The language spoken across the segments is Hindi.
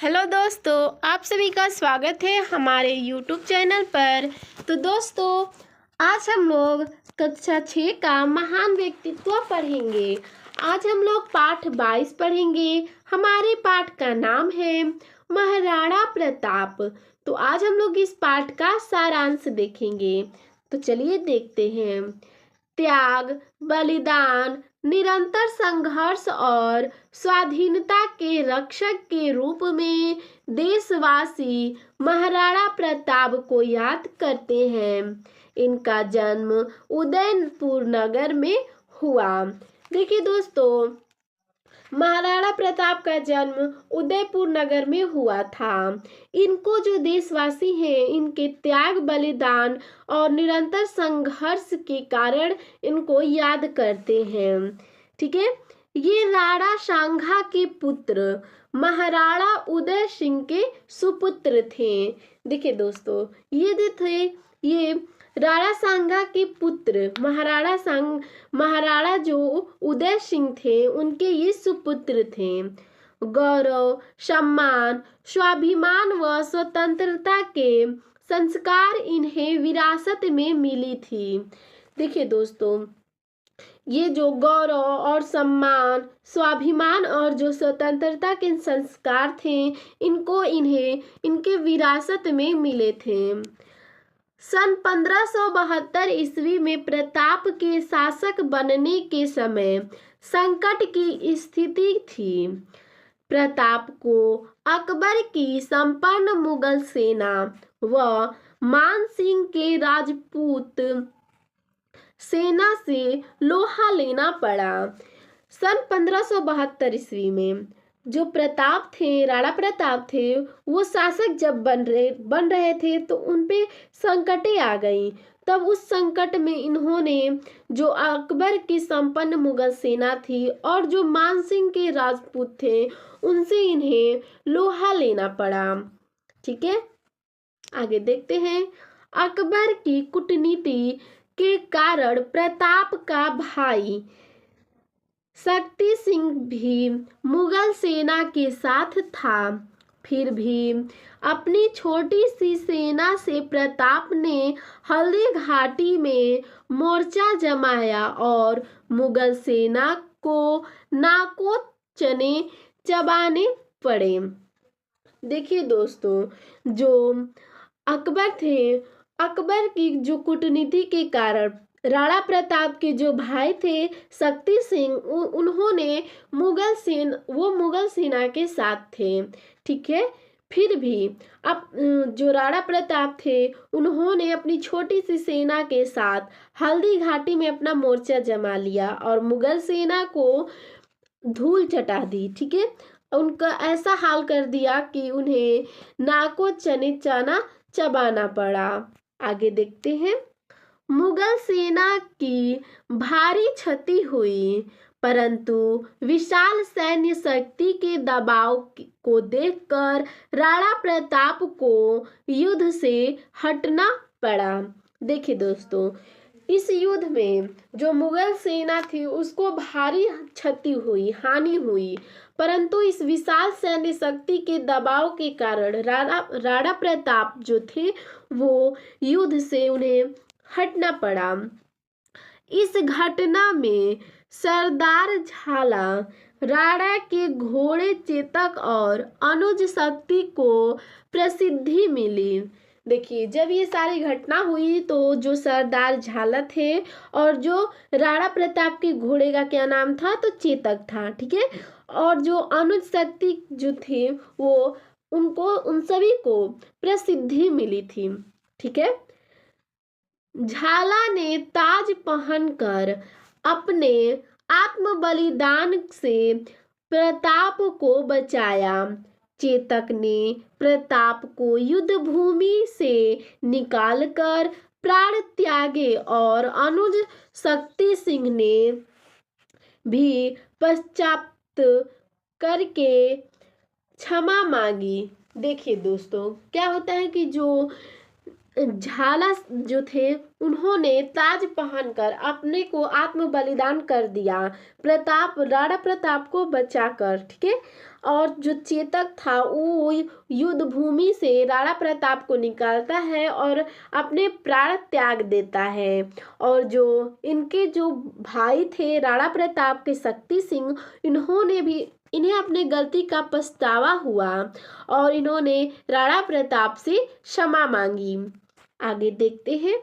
हेलो दोस्तों, आप सभी का स्वागत है हमारे यूट्यूब चैनल पर। तो दोस्तों, आज हम लोग कक्षा 6 का महान व्यक्तित्व पढ़ेंगे। आज हम लोग पाठ 22 पढ़ेंगे। हमारे पाठ का नाम है महाराणा प्रताप। तो आज हम लोग इस पाठ का सारांश देखेंगे। तो चलिए देखते हैं। त्याग, बलिदान, निरंतर संघर्ष और स्वाधीनता के रक्षक के रूप में देशवासी महाराणा प्रताप को याद करते हैं। इनका जन्म उदयपुर नगर में हुआ। देखिए दोस्तों, महाराणा प्रताप का जन्म उदयपुर नगर में हुआ था। इनको जो देशवासी हैं, इनके त्याग, बलिदान और निरंतर संघर्ष के कारण इनको याद करते हैं। ठीक है। ये राणा सांगा के पुत्र महाराणा उदय सिंह के सुपुत्र थे। देखिए दोस्तों, ये जो थे, ये राणा सांगा के पुत्र महाराणा जो उदय सिंह थे, उनके ये सुपुत्र थे। गौरव, सम्मान, स्वाभिमान व स्वतंत्रता के संस्कार इन्हें विरासत में मिली थी। देखिए दोस्तों, ये जो गौरव और सम्मान, स्वाभिमान और जो स्वतंत्रता के संस्कार थे, इन्हें इनके विरासत में मिले थे। सन 1572 ईस्वी में प्रताप के शासक बनने के समय संकट की स्थिति थी। प्रताप को अकबर की संपन्न मुगल सेना व मान सिंह के राजपूत सेना से लोहा लेना पड़ा। सन 1572 ईस्वी में जो प्रताप थे, राणा प्रताप थे, वो शासक जब बन रहे थे तो उनपे संकटें आ गई। तब उस संकट में इन्होंने जो अकबर की संपन्न मुगल सेना थी और जो मानसिंह के राजपूत थे, उनसे इन्हें लोहा लेना पड़ा। ठीक है, आगे देखते हैं। अकबर की कूटनीति के कारण प्रताप का भाई शक्ति सिंह भी मुगल सेना के साथ था। फिर भी अपनी छोटी सी सेना से प्रताप ने हल्दी घाटी में मोर्चा जमाया और मुगल सेना को नाको चबाने पड़े। देखिए दोस्तों, जो अकबर थे, अकबर की जो कूटनीति के कारण राणा प्रताप के जो भाई थे शक्ति सिंह, उन्होंने मुगल सेना के साथ थे। ठीक है। फिर भी अब जो राणा प्रताप थे, उन्होंने अपनी छोटी सी सेना के साथ हल्दी घाटी में अपना मोर्चा जमा लिया और मुगल सेना को धूल चटा दी। ठीक है। उनका ऐसा हाल कर दिया कि उन्हें नाको चबाना पड़ा। आगे देखते हैं। मुगल सेना की भारी क्षति हुई, परंतु विशाल सैन्य शक्ति के दबाव को देखकर राणा प्रताप को युद्ध से हटना पड़ा। देखिए दोस्तों, इस युद्ध में जो मुगल सेना थी उसको भारी क्षति हुई, हानि हुई, परंतु इस विशाल सैन्य शक्ति के दबाव के कारण राणा प्रताप जो थे, वो युद्ध से उन्हें हटना पड़ा। इस घटना में सरदार झाला, राणा के घोड़े चेतक और अनुज शक्ति को प्रसिद्धि मिली। देखिए, जब ये सारी घटना हुई तो जो सरदार झाला थे और जो राणा प्रताप के घोड़े का क्या नाम था, तो चेतक था। ठीक है। और जो अनुज शक्ति जो थे, वो उन सभी को प्रसिद्धि मिली थी। ठीक है। झाला ने ताज पहनकर अपने आत्म बलिदान से प्रताप को बचाया। चेतक ने प्रताप को युद्ध भूमि से निकालकर प्राण त्यागे और अनुज शक्ति सिंह ने भी पश्चाताप करके क्षमा मांगी। देखिए दोस्तों, क्या होता है कि जो झाला जो थे उन्होंने ताज पहनकर अपने को आत्म बलिदान कर दिया, राणा प्रताप को बचाकर। ठीक है। और जो चेतक था वो युद्ध भूमि से राणा प्रताप को निकालता है और अपने प्राण त्याग देता है। और जो इनके जो भाई थे राणा प्रताप के शक्ति सिंह, इन्हें अपने गलती का पछतावा हुआ और इन्होंने राणा प्रताप से क्षमा मांगी। आगे देखते हैं।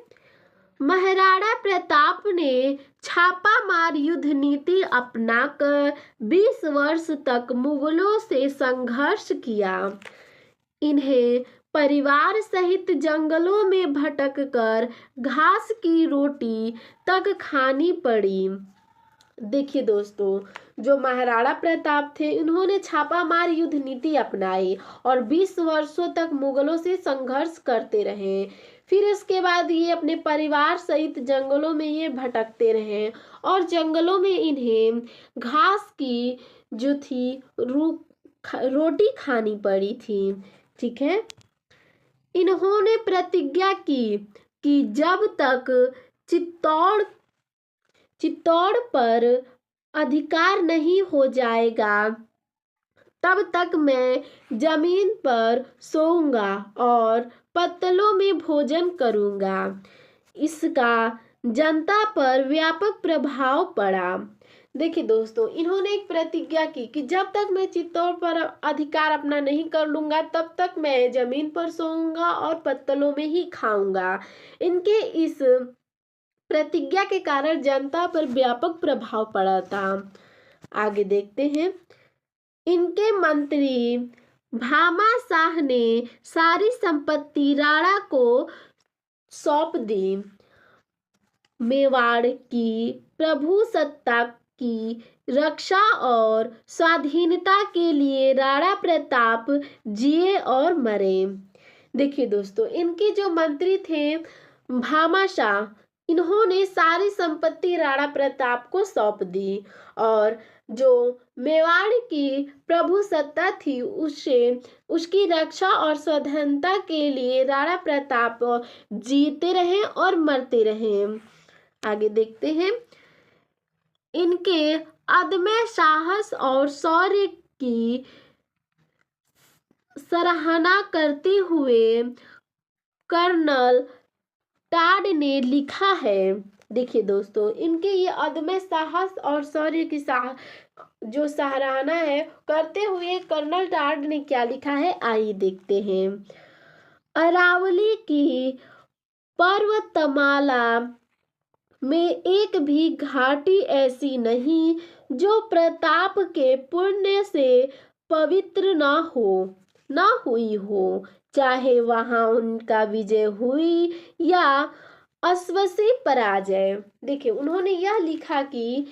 महाराणा प्रताप ने छापामार युद्ध नीति अपनाकर 20 वर्ष तक मुगलों से संघर्ष किया। इन्हें परिवार सहित जंगलों में भटककर घास की रोटी तक खानी पड़ी। देखिए दोस्तों, जो महाराणा प्रताप थे इन्होंने छापामार युद्ध नीति अपनाई और 20 वर्षों तक मुगलों से संघर्ष करते रहे। फिर इसके बाद ये अपने परिवार सहित जंगलों में ये भटकते रहे और जंगलों में इन्हें घास की जो थी रोटी खानी पड़ी थी। ठीक है। इन्होंने प्रतिज्ञा की कि जब तक चित्तौड़ पर अधिकार नहीं हो जाएगा तब तक मैं जमीन पर सोऊंगा और पत्तलों में भोजन करूंगा। इसका जनता पर व्यापक प्रभाव पड़ा। देखिए दोस्तों, इन्होंने एक प्रतिज्ञा की कि जब तक मैं चित्तौड़ पर अधिकार अपना नहीं कर लूंगा तब तक मैं जमीन पर सोऊंगा और पत्तलों में ही खाऊंगा। इनके इस प्रतिज्ञा के कारण जनता पर व्यापक प्रभाव पड़ा था। आगे देखते हैं। इनके मंत्री भामा शाह ने सारी संपत्ति राणा को सौंप दी। मेवाड़ की प्रभुसत्ता की रक्षा और स्वाधीनता के लिए राणा प्रताप जिए और मरे। देखिए दोस्तों, इनके जो मंत्री थे भामा शाह, इन्होंने सारी संपत्ति राणा प्रताप को सौंप दी और जो मेवाड़ की प्रभुसत्ता थी उसकी रक्षा और स्वाधीनता के लिए राणा प्रताप जीते रहे और मरते रहे। आगे देखते हैं। इनके अदम्य साहस और शौर्य की सराहना करते हुए कर्नल टाड ने लिखा है। देखिए दोस्तों, इनके ये अदम्य साहस और शौर्य की जो सराहना है करते हुए कर्नल टाड ने क्या लिखा है, आइए देखते हैं। अरावली की पर्वतमाला में एक भी घाटी ऐसी नहीं जो प्रताप के पुण्य से पवित्र न हुई हो, चाहे वहां उनका विजय हुई या अश्वसी पराजय। देखिए, उन्होंने यह लिखा कि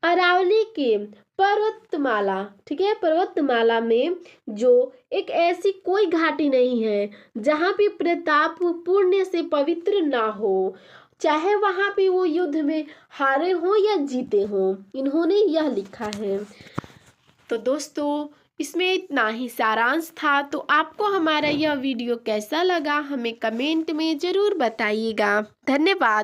अरावली के पर्वतमाला, ठीक है, पर्वतमाला में जो एक ऐसी कोई घाटी नहीं है जहां पे प्रताप पुण्य से पवित्र ना हो, चाहे वहां पे वो युद्ध में हारे हो या जीते हो। इन्होंने यह लिखा है। तो दोस्तों, इसमें इतना ही सारांश था। तो आपको हमारा यह वीडियो कैसा लगा हमें कमेंट में ज़रूर बताइएगा। धन्यवाद।